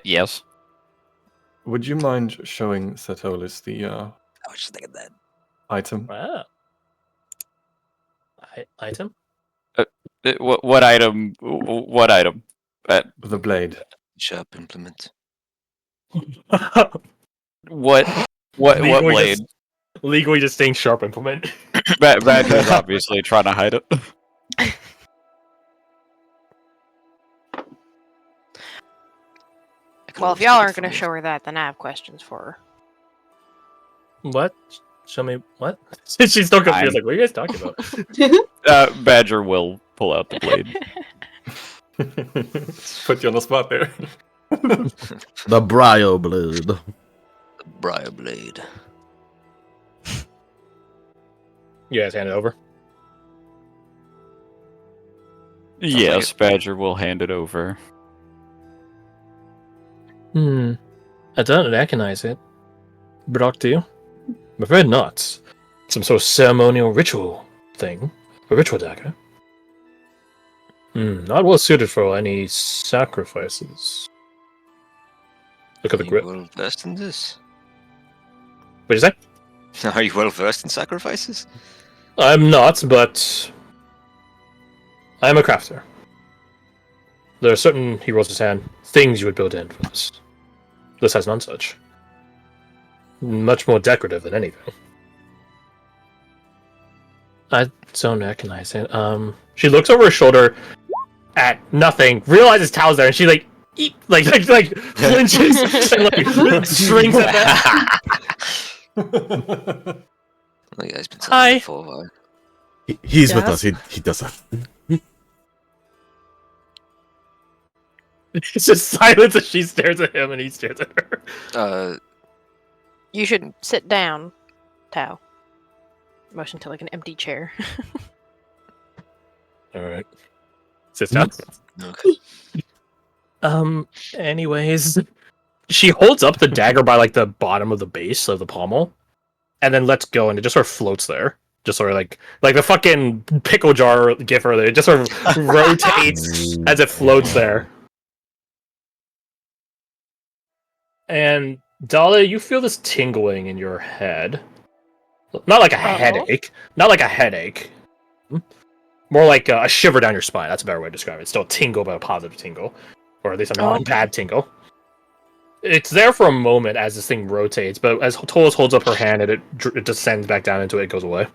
Yes. Would you mind showing Satolis the I was just thinking that. item? Wow. Item? What item? What item? The blade. Sharp implement. What Legally blade? Legally distinct sharp implement. Badger's obviously trying to hide it. Well, if y'all aren't going to show her that, then I have questions for her. What? Show me what? She's still confused. Like, what are you guys talking about? Badger will pull out the blade. Put you on the spot there. The Brio Blade. The Briar Blade. You guys hand it over. Yes, Badger will hand it over. I don't recognize it. Brock, do you? I'm afraid not. Some sort of ceremonial ritual thing. A ritual dagger. Not well suited for any sacrifices. Look at the grip. Are you well versed in this? What did you say? Are you well versed in sacrifices? I'm not, but I am a crafter. There are certain, he rolls his hand, things you would build in for this. This has none such. Much more decorative than anything. I don't recognize it. She looks over her shoulder at nothing, realizes Tao's there, and she like flinches and like shrinks at that. Well, you guys been Hi. saying before, right? He's with Yes? us. He does that. It's just silence as she stares at him and he stares at her. You should sit down, Tao. Motion to like an empty chair. Alright. Sits down. Okay. Anyways. She holds up the dagger by like the bottom of the base of the pommel and then lets go and it just sort of floats there. Just sort of like the fucking pickle jar gif earlier. It just sort of rotates as it floats there. And Dahlia, you feel this tingling in your head. Not like a headache. Not like a headache. More like a shiver down your spine. That's a better way to describe it. It's still a tingle, but a positive tingle. Or at least a non-bad tingle. It's there for a moment as this thing rotates, but as Tolos holds up her hand and it descends back down into it, it goes away.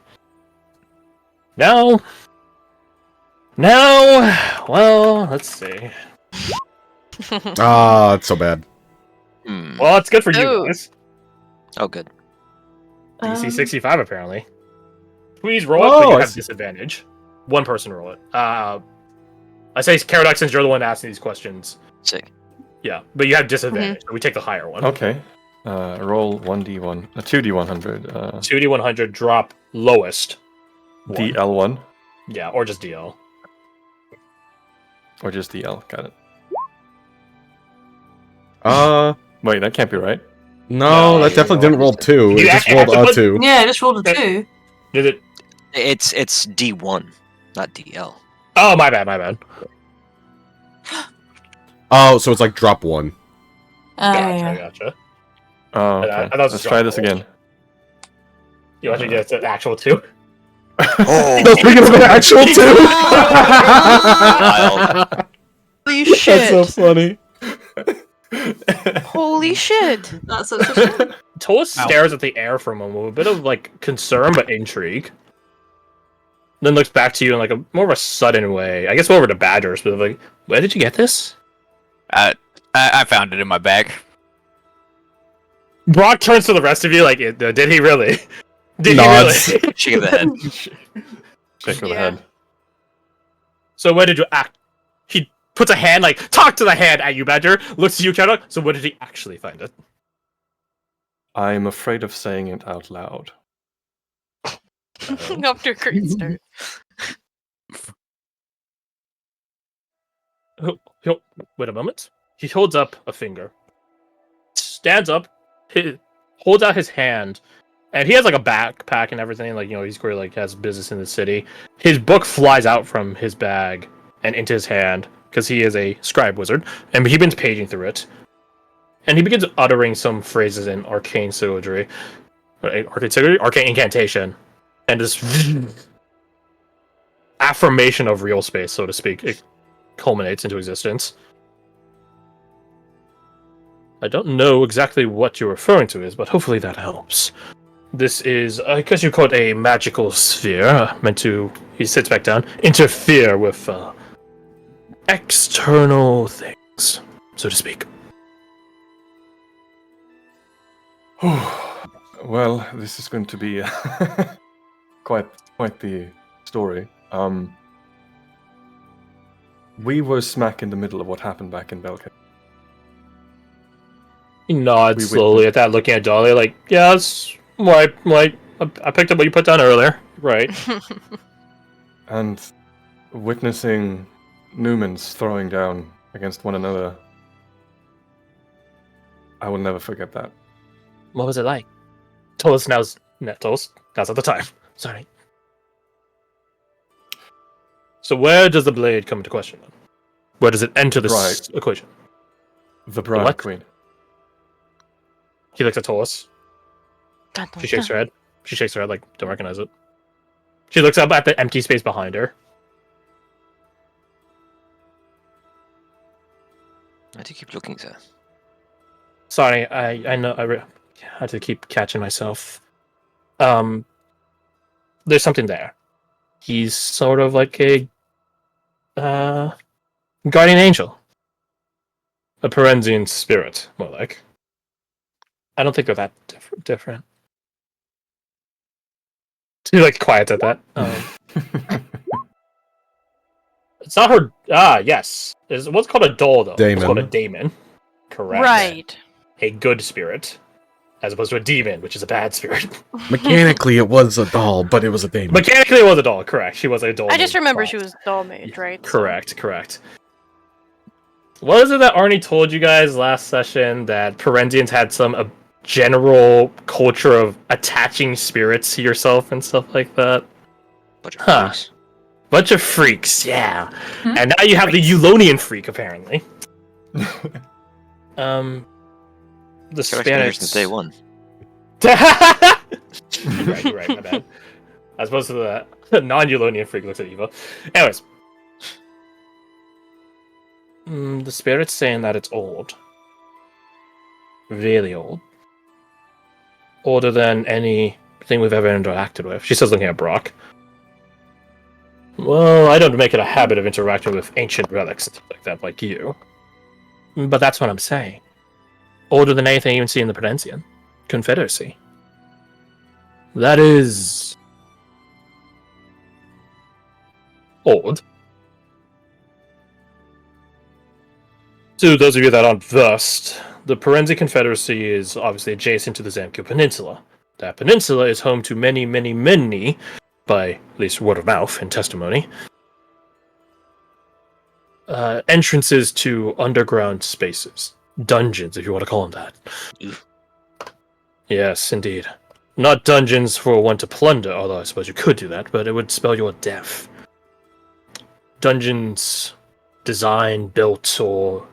Now, well, let's see. Ah, it's so bad. Well, it's good for you Ooh. guys. Oh, good. DC 65, apparently. Please roll it, but you I have see. disadvantage. One person roll it. I say Caradoc, since you're the one asking these questions. Sick. Yeah, but you have disadvantage, so we take the higher one. Okay. Roll 1d1. 2d100. 2d100, drop lowest. one. DL1. Yeah, or just DL. Or just DL. Got it. Wait, that can't be right. No, that definitely didn't roll 2. It You just actually rolled have to a put- 2. Yeah, I just rolled a 2. Did it? It's D1, not DL. Oh, my bad. Oh, so it's like drop 1. Gotcha. Oh, I okay. thought it was Let's a try drop this roll. again. You want to get an actual 2? Oh, No, speaking of an actual 2! wild. Holy That's so shit! funny. Holy shit! That's such a shame. Tola stares at the air for a moment with a bit of like concern but intrigue. Then looks back to you in like a more of a sudden way. I guess over to Badger specifically. Where did you get this? I found it in my bag. Brock turns to the rest of you like, did he really? Did Nods. he really? Shake of the head. Shake of the Yeah. head. So where did you act? He puts a hand like, talk to the hand at you, Badger. Looks at you, Chaddock. So where did he actually find it? I'm afraid of saying it out loud. Up to a great start. Wait a moment. He holds up a finger. Stands up. Holds out his hand. And he has like a backpack and everything. Like, you know, he's clearly like has business in the city. His book flies out from his bag and into his hand because he is a scribe wizard. And he's been paging through it. And he begins uttering some phrases in arcane surgery. Arcane incantation. And this affirmation of real space, so to speak, it culminates into existence. I don't know exactly what you're referring to is, but hopefully that helps. This is, I guess you call it a magical sphere, meant to, he sits back down, interfere with external things, so to speak. Well, this is going to be quite the story. We were smack in the middle of what happened back in Belkin. He nods We slowly at that, looking at Dolly, like, yeah, that's right. I picked up what you put down earlier. Right. And witnessing Newmans throwing down against one another, I will never forget that. What was it like? Now's at the time. Sorry. So where does the blade come into question then? Where does it enter this equation? The Bride What? Queen. He looks at Tolis. Dun, dun, She shakes dun. her head. She shakes her head like, don't recognize it. She looks up at the empty space behind her. Why do you keep looking there? Sorry, I know I had to keep catching myself. There's something there. He's sort of like a guardian angel. A Perenzian spirit, more like. I don't think they're that different. She like quiet at that. It's not her. Yes. It's what's called a doll, though. It's called a daemon. Correct. Right. A good spirit, as opposed to a demon, which is a bad spirit. Mechanically, it was a doll, but it was a demon. Mechanically, it was a doll. Correct. She was a doll. I just made remember prop. she was doll made, right? So- Correct. What is it that Arnie told you guys last session that Perenzians had some general culture of attaching spirits to yourself and stuff like that? Bunch of Huh. freaks. Bunch of freaks, yeah. Hmm? And now you have the Eulonian freak, apparently. The Got experience spirits. since day one. You're right, my bad. As opposed to the non-Eulonian freak looks at Eva. Anyways. The spirit's saying that it's old. Really old. Older than anything we've ever interacted with. She says looking at Brock. Well, I don't make it a habit of interacting with ancient relics and stuff like that, like you. But that's what I'm saying. Older than anything you even see in the Perenzian Confederacy. That is... old. To those of you that aren't versed, the Perenzian Confederacy is obviously adjacent to the Zamku Peninsula. That peninsula is home to many, by at least word of mouth and testimony, entrances to underground spaces. Dungeons, if you want to call them that. Oof. Yes, indeed. Not dungeons for one to plunder, although I suppose you could do that, but it would spell your death. Dungeons designed, built, or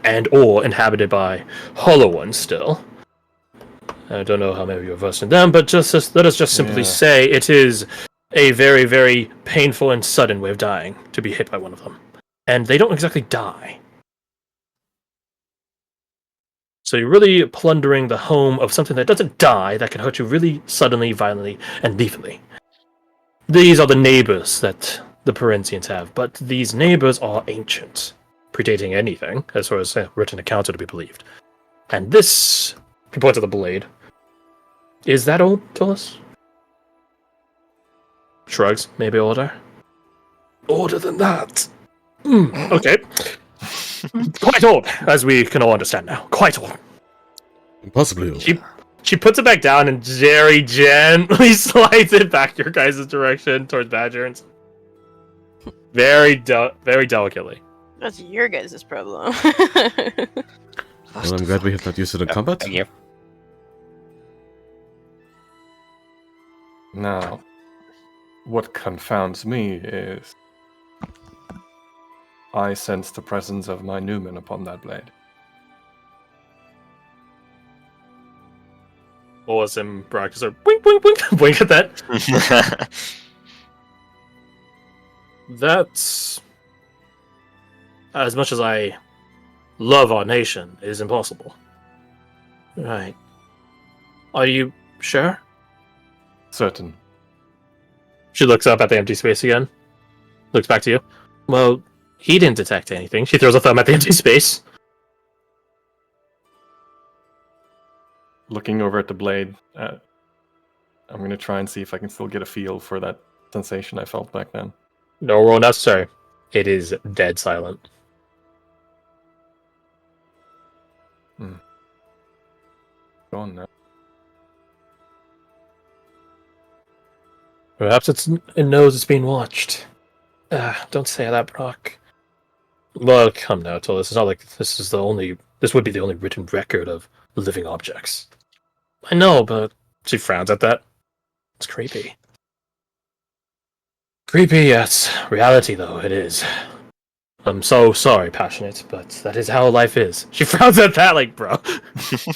inhabited by Hollow Ones still. I don't know how many of you are versed in them, but let us just simply say it is a very, very painful and sudden way of dying to be hit by one of them. And they don't exactly die. So you're really plundering the home of something that doesn't die, that can hurt you really suddenly, violently, and lethally. These are the neighbors that the Perenzians have, but these neighbors are ancient, predating anything, as far as written accounts are to be believed. And this, he points at the blade, is that old, Tullus? Shrugs, maybe older. Older than that. Okay. Quite old, as we can all understand now. Quite old. Possibly. She puts it back down and very gently slides it back your guys' direction towards Badger. Very delicately. That's your guys' problem. Well, I'm glad we have not used it in combat. Thank you. Now, what confounds me is I sense the presence of my Newman upon that blade. Wallace and Brock just sort of blink, blink, blink, blink at that. That's as much as I love our nation, it is impossible. Right. Are you sure? Certain. She looks up at the empty space again. Looks back to you. Well, he didn't detect anything. She throws a thumb at the empty space. Looking over at the blade, I'm going to try and see if I can still get a feel for that sensation I felt back then. No roll necessary. It is dead silent. Go on now. Perhaps it knows it's being watched. Don't say that, Brock. Well, come now, Tullus. It's not like this would be the only written record of living objects. I know, but she frowns at that. It's creepy. Creepy, yes. Reality, though, it is. I'm so sorry, Passionate, but that is how life is. She frowns at that, like, bro. That's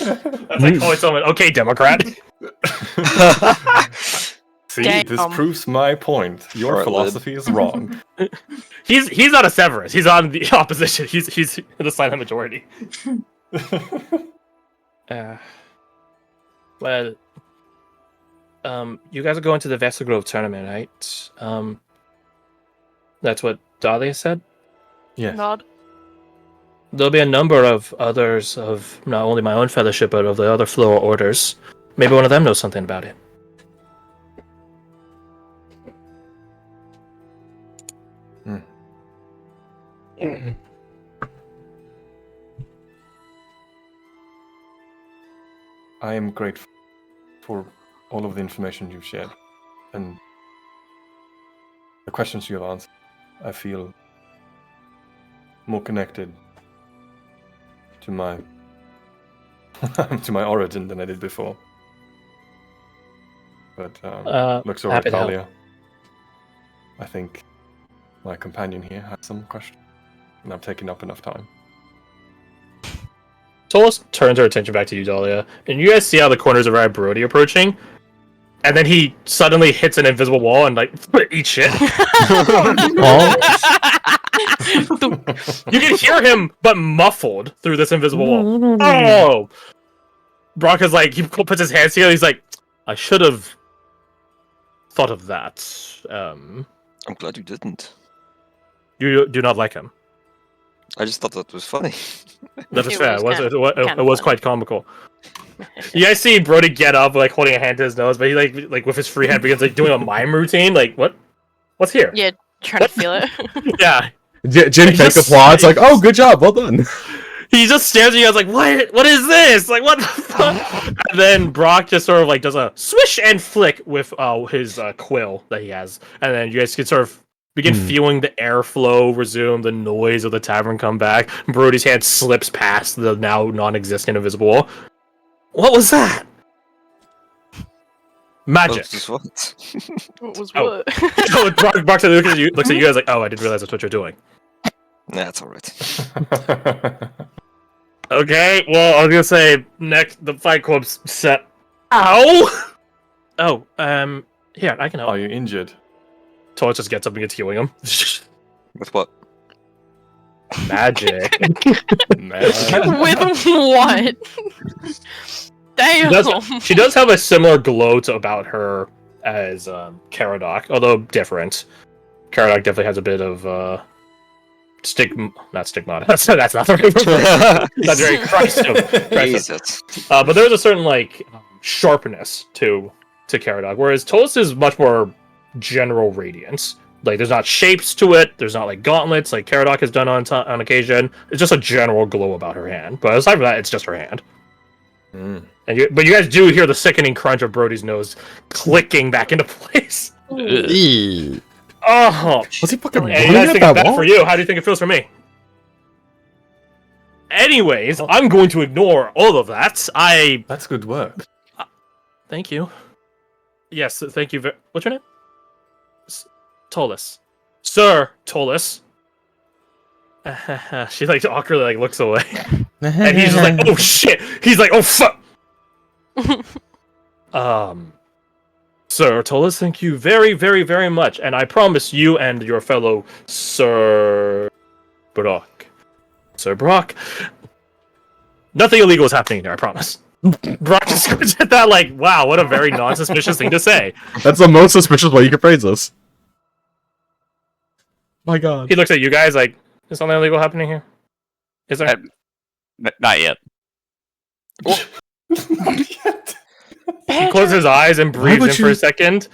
like, oh, it's someone. Okay, Democrat. See, this Damn. proves my point. Your Short-lived. philosophy is wrong. He's not a Severus. He's on the opposition. He's the silent majority. Well, you guys are going to the Vesta Grove tournament, right? That's what Dahlia said? Yes. Nod. There'll be a number of others of not only my own fellowship, but of the other floor orders. Maybe one of them knows something about it. I am grateful for all of the information you've shared and the questions you have answered. I feel more connected to my to my origin than I did before. But looks over at happy to help. Talia. I think my companion here has some questions, and I've taken up enough time. Solus turns her attention back to you, Dahlia, and you guys see how the corners of our Brody approaching, and then he suddenly hits an invisible wall and like eats shit. You can hear him, but muffled through this invisible wall. Oh! Brock is like, he puts his hands together. He's like, I should have thought of that. I'm glad you didn't. You do not like him. I just thought that was funny. That is It fair. was It kinda was funny. quite comical. You guys see Brody get up, like holding a hand to his nose, but he like with his free hand begins like doing a mime routine. Like, what? What's here? Yeah, trying to feel it. Yeah. Jin fake just- applauds, like, oh, good job, well done. He just stares at you guys like, what is this? Like, what the fuck? And then Brock just sort of like does a swish and flick with his quill that he has. And then you guys can sort of begin feeling the airflow resume, the noise of the tavern come back. Brody's hand slips past the now non-existent invisible wall. What was that? Magic. What? What was Oh. what? So Brock looks at you guys like, oh, I didn't realize that's what you're doing. That's alright. Okay, well, I was gonna say next the Fight Club's set. Ow! Oh, here I can help. Are you injured? Todd just gets up and gets healing him. With what? Magic. With what? Damn. She does have a similar glow to about her as Caradoc, although different. Caradoc definitely has a bit of not stigmata. That's not the right word. That's very Christ. Jesus. But there's a certain like sharpness to Caradoc, whereas Tolis is much more general radiance. Like there's not shapes to it. There's not like gauntlets like Caradoc has done on occasion. It's just a general glow about her hand. But aside from that, it's just her hand. But you guys do hear the sickening crunch of Brody's nose clicking back into place. Eee. Oh, Was he fucking and you running guys at think that it's bad wall? for you. How do you think it feels for me? Anyways, I'm going to ignore all of that. That's good work. Thank you. Yes, thank you. What's your name? Tolis. Sir Tolis. She like awkwardly like looks away. And he's just like, oh shit! He's like, oh fuck! Sir Tolis, thank you very, very, very much, and I promise you and your fellow Sir Brock, nothing illegal is happening here. I promise. Brock just squints at that like, wow, what a very non-suspicious thing to say. That's the most suspicious way you can phrase this. My God. He looks at you guys like, is something illegal happening here? Is there? Not yet. He closes his eyes and breathes in for a second.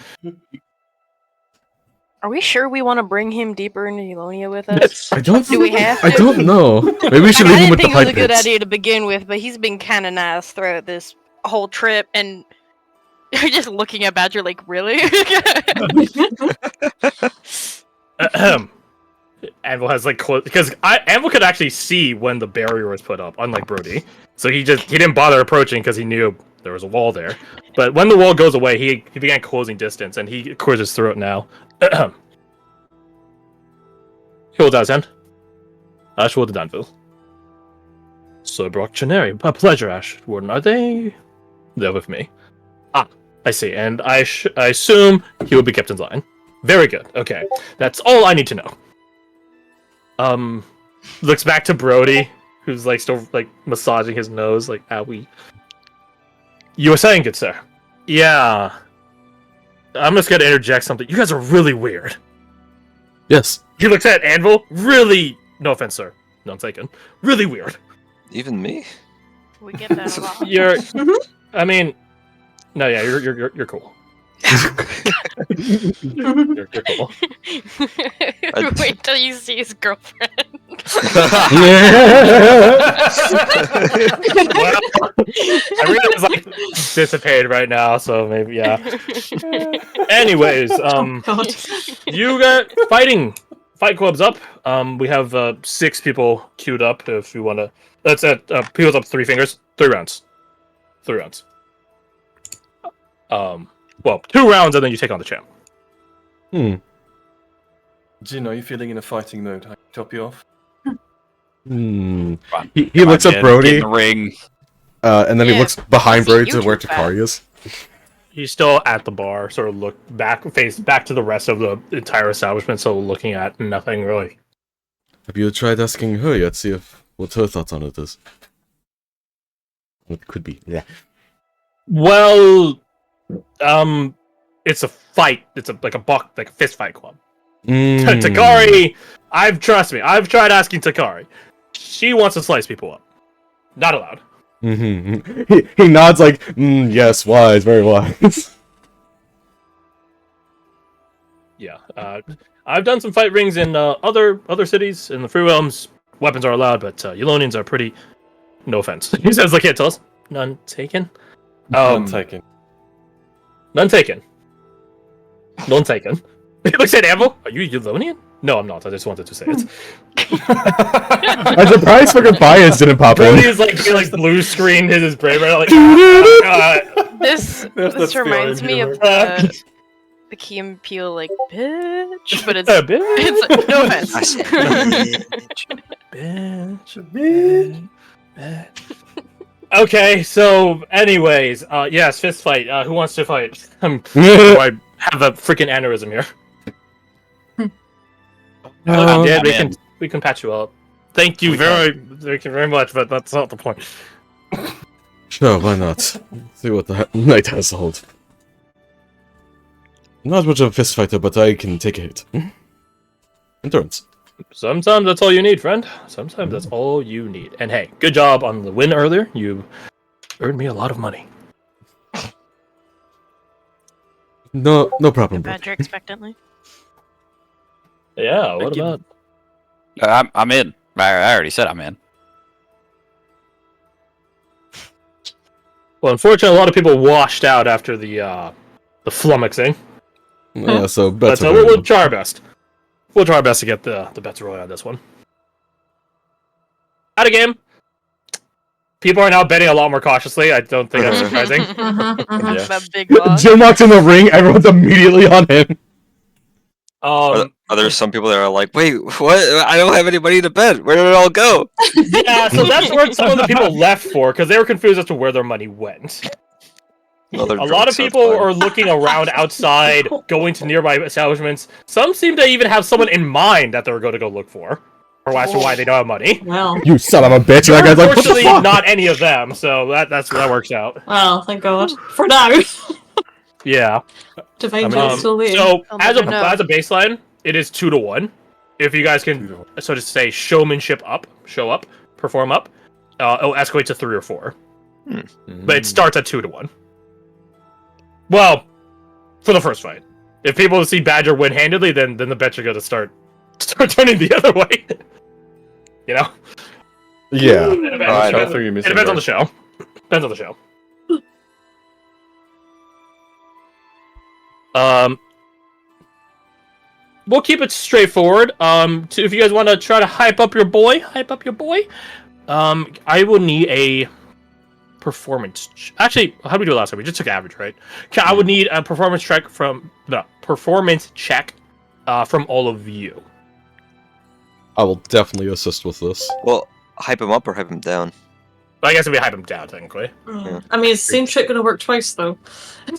Are we sure we want to bring him deeper into Elonia with us? I don't. Do we have to? I don't know. Maybe we should I leave him didn't with the think it was pipe a good pits. idea to begin with, but he's been kind of nice throughout this whole trip, and you're just looking at Badger like, really? Anvil has like because Anvil could actually see when the barrier was put up, unlike Brody. So he didn't bother approaching because he knew there was a wall there. But when the wall goes away, he began closing distance, and he clears his throat now. He holds out his hand. Ashwood Danville. So Brock Cheneri, a pleasure, Ashwood. Are they there with me? Ah, I see. And I assume he will be kept in line. Very good. Okay, that's all I need to know. Looks back to Brody, who's like still like massaging his nose, like owie. You were saying, good sir. Yeah. I'm just gonna interject something. You guys are really weird. Yes. He looks at Anvil. Really, no offense, sir. None taken. Really weird. Even me? We get that a lot. You're. I mean, no, yeah, you're cool. You're cool. Wait till you see his girlfriend. Well, everything is like dissipated right now, so maybe yeah. Anyways, God. you got fight clubs up. We have 6 people queued up if you want to. That's it. People's up 3 fingers. 3 rounds. 3 rounds. Well, 2 rounds and then you take on the champ. Jin, are you feeling in a fighting mood? I can top you off. He Come looks on, at Jin, Brody, get in the ring. and then he Yeah. looks behind See, Brody you to where too Takari is. He's still at the bar, sort of face back to the rest of the entire establishment, so looking at nothing really. Have you tried asking her yet? See what her thoughts on it is. It could be. Yeah. Well, it's a fight. It's like a fist fight club. Takari, I've tried asking Takari. She wants to slice people up. Not allowed. He nods like, yes, wise, very wise. Yeah. I've done some fight rings in other cities in the Free Realms. Weapons are allowed, but Elonians are pretty. No offense. He says, "Look here, tell us, none taken." None taken. None taken. None taken. He looks at Anvil. Are you Elonian? No, I'm not. I just wanted to say it. I'm surprised fucking Bias didn't pop in. Brody's like blue screened his brain right now, like. Oh, God. This That's reminds the me of irony. the Key and Peele like bitch, but it's Bitch. it's no offense. Bitch. Okay, so anyways, yes, fist fight. Who wants to fight? I have a freaking aneurysm here. Yeah, we can patch you up. Thank you very much, but that's not the point. Sure, why not? See what the night has to hold. Not much of a fist fighter, but I can take a hit. Endurance. Sometimes that's all you need, friend. Sometimes that's all you need. And hey, good job on the win earlier. You earned me a lot of money. No problem, bro. Badger expectantly. Yeah, what about? I'm in. I already said I'm in. Well, unfortunately, a lot of people washed out after the flummoxing. Yeah, so But bets are we'll going try our best. We'll try our best to get the bets rolling on this one. Out of game. People are now betting a lot more cautiously. I don't think that's surprising. That's that big on. boss. Jim walks in the ring, everyone's immediately on him. Are there some people that are like, wait, what? I don't have anybody to bet. Where did it all go? Yeah, so that's where some of the people left for, because they were confused as to where their money went. Another A drunk lot of South people Park. are looking around outside, going to nearby establishments. Some seem to even have someone in mind that they're going to go look for. Or as to why they don't have money. Well, You son of a bitch! And that guy's like, what the Unfortunately, fuck? not any of them, so that works out. well, thank God. For now. Yeah. Divine I mean, Jill's still waiting. So I'll as never know. a baseline, it is 2-1. If you guys 2 can, to 1. so to say, showmanship up, show up, perform up, it'll escalate to 3 or 4. But it starts at 2-1. Well, for the first fight. If people see Badger win handedly, then the bets are going to start turning the other way. You know? Yeah. It depends, Alright, Shot it through, you depends, missing it depends on the Garth. show. Depends on the show. We'll keep it straightforward. If you guys want to try to hype up your boy, I will need a performance. Actually, how did we do it last time? We just took average, right? Okay, I would need a performance check from all of you. I will definitely assist with this. Well, hype him up or hype him down. But I guess if we hype him down, technically. I mean, it's the same trick gonna work twice, though.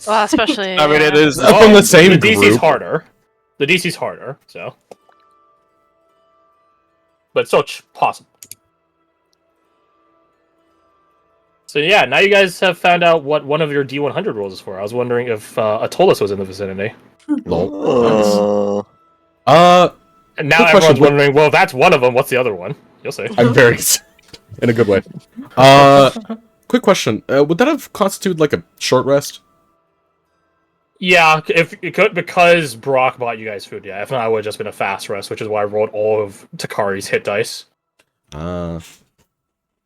Well, especially. I mean, it is. From the same The DC's group. harder. The DC's harder, so. But still possible. So yeah, now you guys have found out what one of your D100 rules is for. I was wondering if Atolus was in the vicinity. Lol. And now Good everyone's question. wondering, well, if that's one of them, what's the other one? You'll see. I'm very in a good way. Quick question. Would that have constituted like a short rest? Yeah, if it could, because Brock bought you guys food, yeah. If not, it would have just been a fast rest, which is why I rolled all of Takari's hit dice. In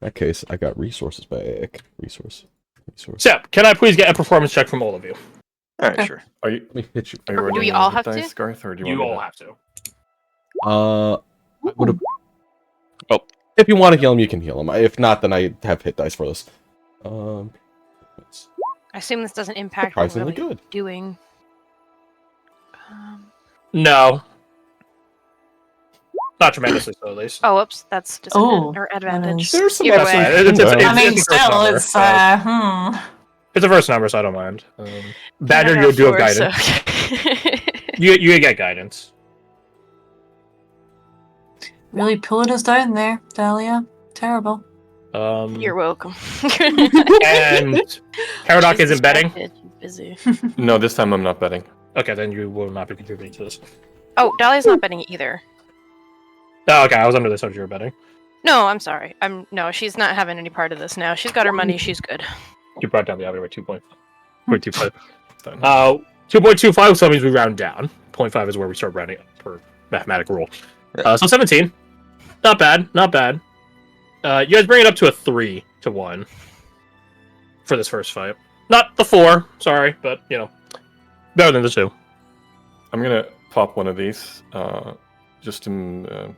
that case, I got resources back. Resource. So, can I please get a performance check from all of you? Alright, sure. Are you? Let me hit you. Are you Do rolling we all hit have to? dice, Garth, or do you, You want me all to- have to. I would have. Oh. If you want to heal him, you can heal him. If not, then I have hit dice for this. It's I assume this doesn't impact what we're surprisingly really good. doing. No. Not tremendously so, at least. Oh, whoops, that's Oh, disadvantage or advantage. There's some Either That's way. fine. It's I mean, a first still, number, it's, so- It's a first number, so I don't mind. Badger, I got you'll do have 4, so- guidance. You get guidance. Really pulling us down there, Dahlia. Terrible. You're welcome. And Paradox She's isn't betting. distracted, she's busy. No, this time I'm not betting. Okay, then you will not be contributing to this. Oh, Dahlia's not betting either. Oh, okay, I was under the assumption you were betting. No, I'm sorry. No, she's not having any part of this now. She's got her money. She's good. You brought down the average by 2.25. 2.25, so that means we round down. 0.5 is where we start rounding up per mathematical rule. So 17. Not bad, not bad. You guys bring it up to a 3-1 for this first fight. Not the 4, sorry, but, you know, better than the 2. I'm gonna pop one of these, just to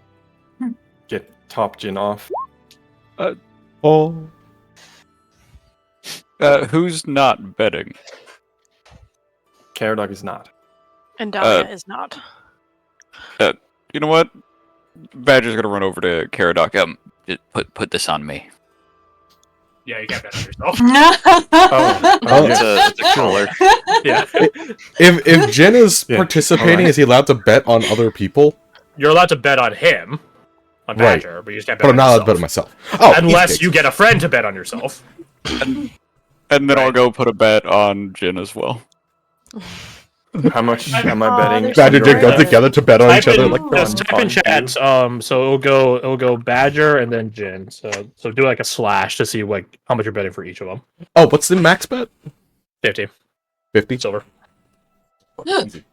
get top gin off. Oh. Who's not betting? Caradog is not. And Dahlia is not. You know what? Badger's gonna run over to Caradoc. Just put this on me. Yeah, you can't bet on yourself. Oh, It's a color. Yeah. If Jin is Yeah, participating, alright. is he allowed to bet on other people? You're allowed to bet on him, on Right. Badger, but you just can't bet But on I'm not allowed to yourself. bet on myself. Oh, Unless easy you fix. get a friend to bet on yourself. And then I'll go put a bet on Jin as well. How much am I Aw, betting? there's Badger some Jin go Right. together to bet on Type each other. in, Like, just on- type in on chat. So it'll go Badger and then Jin. So do like a slash to see like how much you're betting for each of them. oh, what's the max bet? 50 50. silver. Easy.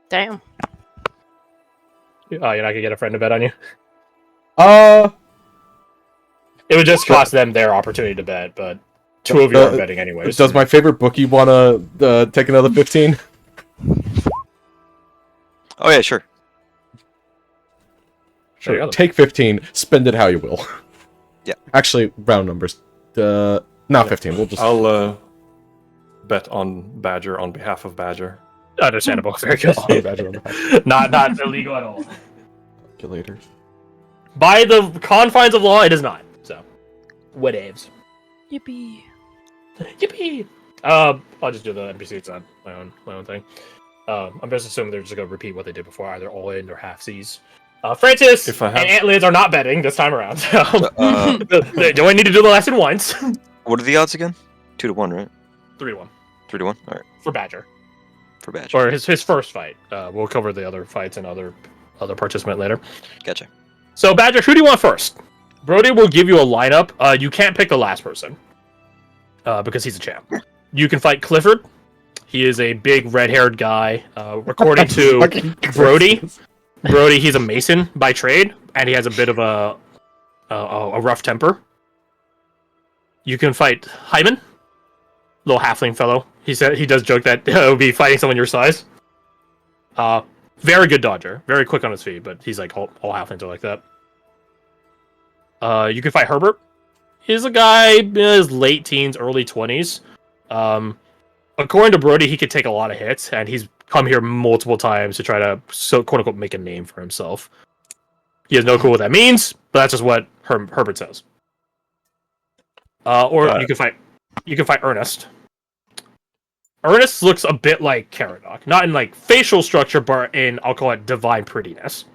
Damn. Oh, you're not gonna get a friend to bet on you. It would just cost them their opportunity to bet, but two of you are betting anyways. Does my favorite bookie want to take another 15? Oh yeah, sure. There you go. Take 15, spend it how you will. Yeah. Actually, round numbers. Not 15. We'll just. I'll bet on Badger on behalf of Badger. Understandable. Very good. Oh, Badger on the back. not illegal at all. Calculators. By the confines of law, it is not. So Whatevs. Yippee. Yippee! I'll just do the NPCs on my own thing. I'm just assuming they're just gonna repeat what they did before, either all in or half C's. Francis If I have- and Aunt Liz are not betting this time around. They only need to do the lesson once. What are the odds again? 2-1, right? 3-1 3-1. All right, for Badger. for Badge. Or his first fight. We'll cover the other fights and other participant later. Gotcha. So Badger, who do you want first? Brody will give you a lineup. You can't pick the last person because he's a champ. You can fight Clifford. He is a big red-haired guy. According to Brody, he's a mason by trade, and he has a bit of a rough temper. You can fight Hyman, little halfling fellow. He said he does joke that he'll be fighting someone your size. Very good dodger, very quick on his feet, but he's like all halflings are like that. You can fight Herbert. He's a guy in his late teens, early 20s. According to Brody, he could take a lot of hits, and he's come here multiple times to try to, quote unquote, make a name for himself. He has no clue what that means, but that's just what Herbert says. You can fight Ernest. Ernest looks a bit like Caradoc, not in like facial structure, but in, I'll call it, divine prettiness.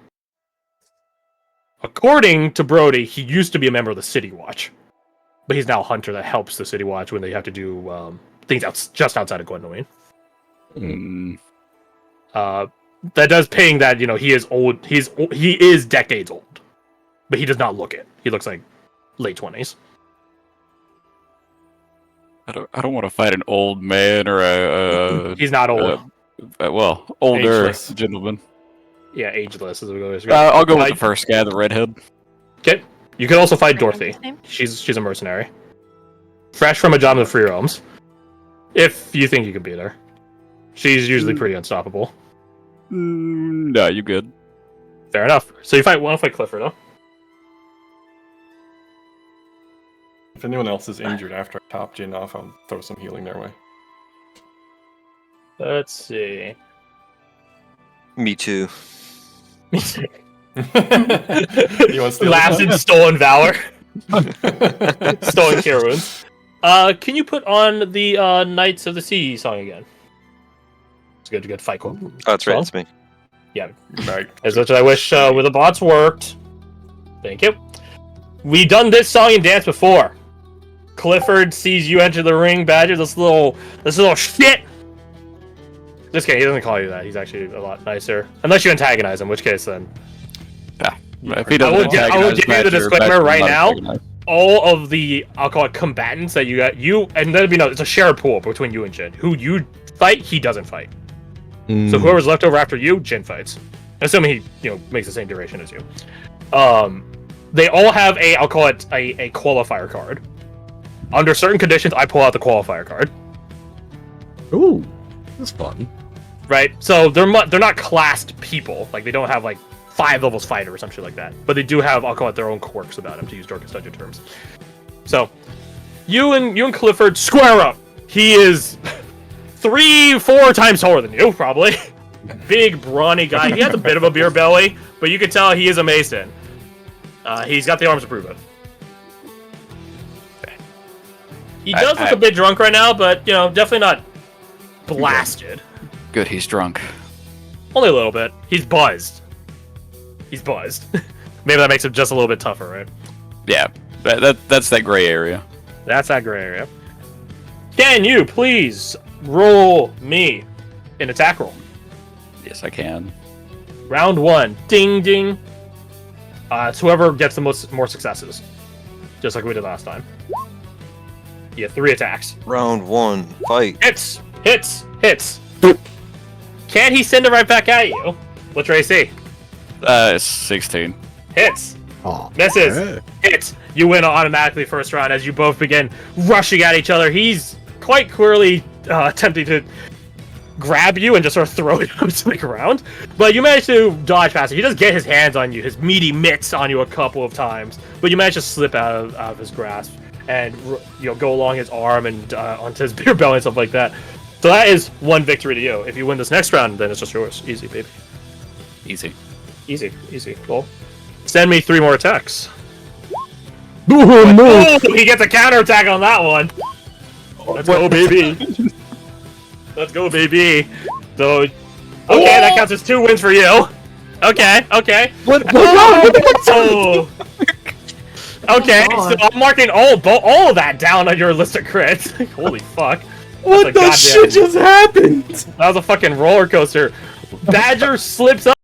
According to Brody, he used to be a member of the City Watch, but he's now a hunter that helps the City Watch when they have to do things just outside of Gwendoline. That does ping that he is old. He is decades old, but he does not look it. He looks like late 20s. I don't want to fight an old man or a He's not old. Older Ageless. gentleman. Yeah, ageless. I'll go with the first guy, the redhead. Okay. You can also fight Remember Dorothy. his name? She's a mercenary. Fresh from a job in the Free Realms. If you think you can beat her. She's usually pretty unstoppable. No, you good. Fair enough. So you want to fight Clifford, huh? If anyone else is injured after I top Jin off, I'll throw some healing their way. Let's see. Me too. You want to steal Laughs in stolen valor. Stolen cure wounds. Can you put on the Knights of the Sea song again? It's a good fight quote. Oh, that's right. Song? It's me. Yeah. Right. As much as I wish with the bots worked. Thank you. We done this song and dance before. Clifford sees you enter the ring, Badger. This little shit. Just kidding. He doesn't call you that. He's actually a lot nicer. Unless you antagonize him, in which case then. If he I doesn't will give you the Badger, disclaimer Badger's right not now. antagonized. All of the, I'll call it, combatants that you got, and let it be known, it's a shared pool between you and Jin. Who you fight, he doesn't fight. So whoever's left over after you, Jin fights. Assuming he, makes the same duration as you. They all have I'll call it a qualifier card. Under certain conditions, I pull out the qualifier card. Ooh, that's fun. Right? So they're not classed people. Like, they don't have, 5 levels fighter or some shit like that. But they do have, I'll call it, their own quirks about them, to use Darkest Dungeon terms. So, you and Clifford square up. He is 3-4 times taller than you, probably. Big, brawny guy. He has a bit of a beer belly, but you can tell he is a mason. He's got the arms to prove it. He does look a bit drunk right now, but, definitely not blasted. Good, he's drunk. Only a little bit. He's buzzed. Maybe that makes him just a little bit tougher, right? Yeah, that's that gray area. That's that gray area. Can you please roll me an attack roll? Yes, I can. Round 1. Ding, ding. It's whoever gets the more successes. Just like we did last time. You get 3 attacks. Round 1, fight. Hits! Can he send it right back at you? What's your AC? 16. Hits! Oh, Misses! Hits! You win automatically first round as you both begin rushing at each other. He's quite clearly attempting to grab you and just sort of throw you to the ground. But you manage to dodge past it. He does get his hands on you, his meaty mitts on you a couple of times. But you manage to slip out of his grasp and go along his arm and onto his beer belly and stuff like that. So that is 1 victory to you. If you win this next round, then it's just yours. Easy, baby. Easy. Easy. Well, send me 3 more attacks. Oh no! Oh, he gets a counterattack on that one. Let's go, baby. Let's go, baby. So, okay, that counts as 2 wins for you. Okay. What? What Oh. Okay, Oh, so I'm marking all of that down on your list of crits. Holy fuck. What the shit just happened? That was a fucking roller coaster. Badger slips up.